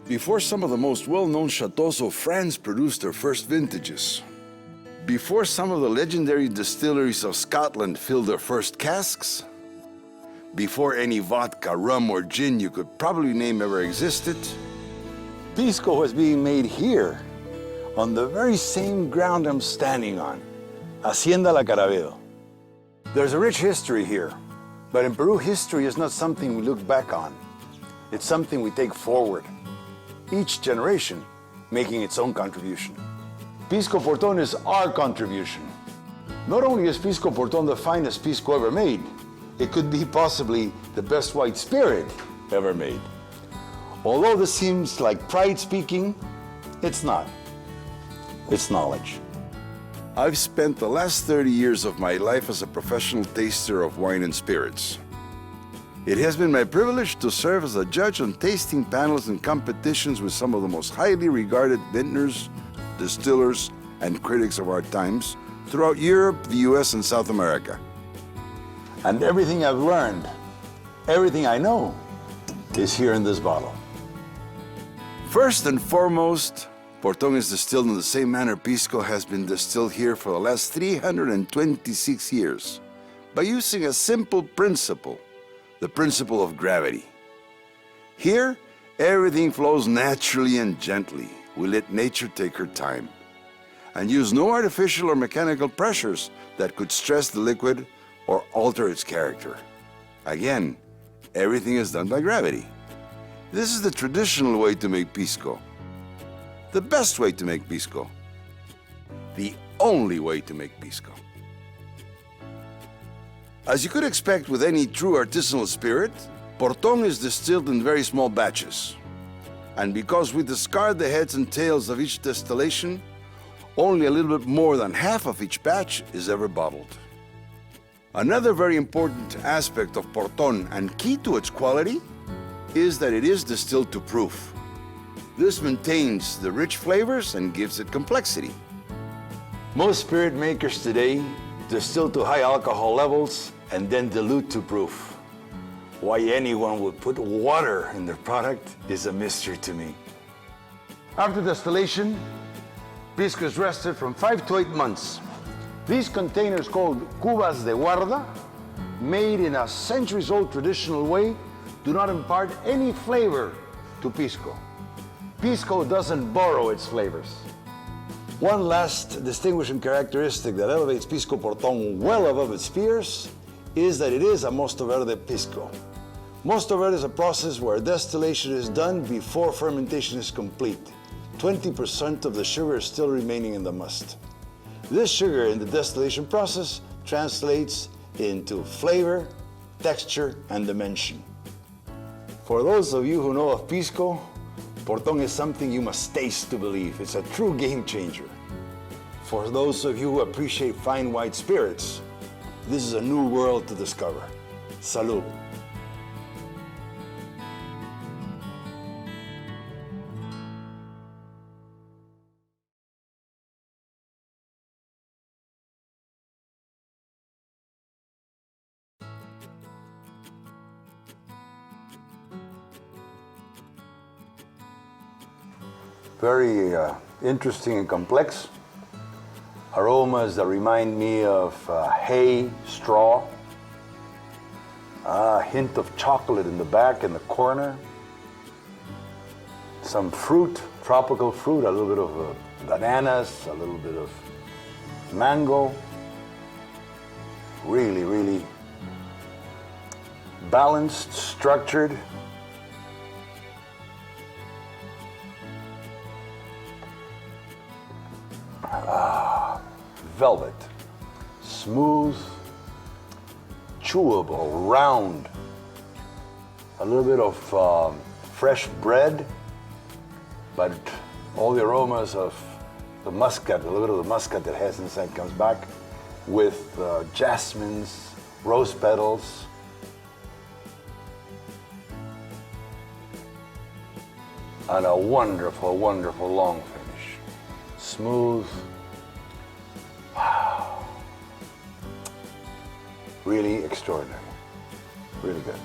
Before some of the most well-known chateaux of France produced their first vintages, before some of the legendary distilleries of Scotland filled their first casks, before any vodka, rum, or gin you could probably name ever existed, Pisco was being made here, on the very same ground I'm standing on, Hacienda La Caravedo. There's a rich history here, but in Peru, history is not something we look back on. It's something we take forward, each generation making its own contribution. Pisco Porton is our contribution. Not only is Pisco Porton the finest Pisco ever made, it could be possibly the best white spirit ever made. Although this seems like pride speaking, it's not. It's knowledge. I've spent the last 30 years of my life as a professional taster of wine and spirits. It has been my privilege to serve as a judge on tasting panels and competitions with some of the most highly regarded vintners, distillers, and critics of our times throughout Europe, the US, and South America. And everything I've learned, everything I know, is here in this bottle. First and foremost, Porton is distilled in the same manner Pisco has been distilled here for the last 326 years, by using a simple principle, the principle of gravity. Here, everything flows naturally and gently. We let nature take her time, and use no artificial or mechanical pressures that could stress the liquid or alter its character. Again, everything is done by gravity. This is the traditional way to make Pisco. The best way to make Pisco. The only way to make Pisco. As you could expect with any true artisanal spirit, Porton is distilled in very small batches. And because we discard the heads and tails of each distillation, only a little bit more than half of each batch is ever bottled. Another very important aspect of Porton and key to its quality is that it is distilled to proof. This maintains the rich flavors and gives it complexity. Most spirit makers today distill to high alcohol levels and then dilute to proof. Why anyone would put water in their product is a mystery to me. After distillation, Pisco is rested from 5 to 8 months. These containers called cubas de guarda, made in a centuries-old traditional way, do not impart any flavor to Pisco. Pisco doesn't borrow its flavors. One last distinguishing characteristic that elevates Pisco Porton well above its peers is that it is a Mosto Verde Pisco. Mosto Verde is a process where distillation is done before fermentation is complete. 20% of the sugar is still remaining in the must. This sugar in the distillation process translates into flavor, texture, and dimension. For those of you who know of Pisco, Porton is something you must taste to believe. It's a true game changer. For those of you who appreciate fine white spirits, this is a new world to discover. Salud. Very interesting and complex. Aromas that remind me of hay, straw, a hint of chocolate in the back in the corner, some fruit, tropical fruit, a little bit of bananas, a little bit of mango. Really, really balanced, structured. Velvet, smooth, chewable, round, a little bit of fresh bread, but all the aromas of the muscat, a little bit of the muscat that has inside comes back with jasmines, rose petals. And a wonderful, wonderful long finish. Smooth. Wow. Really extraordinary. Really good.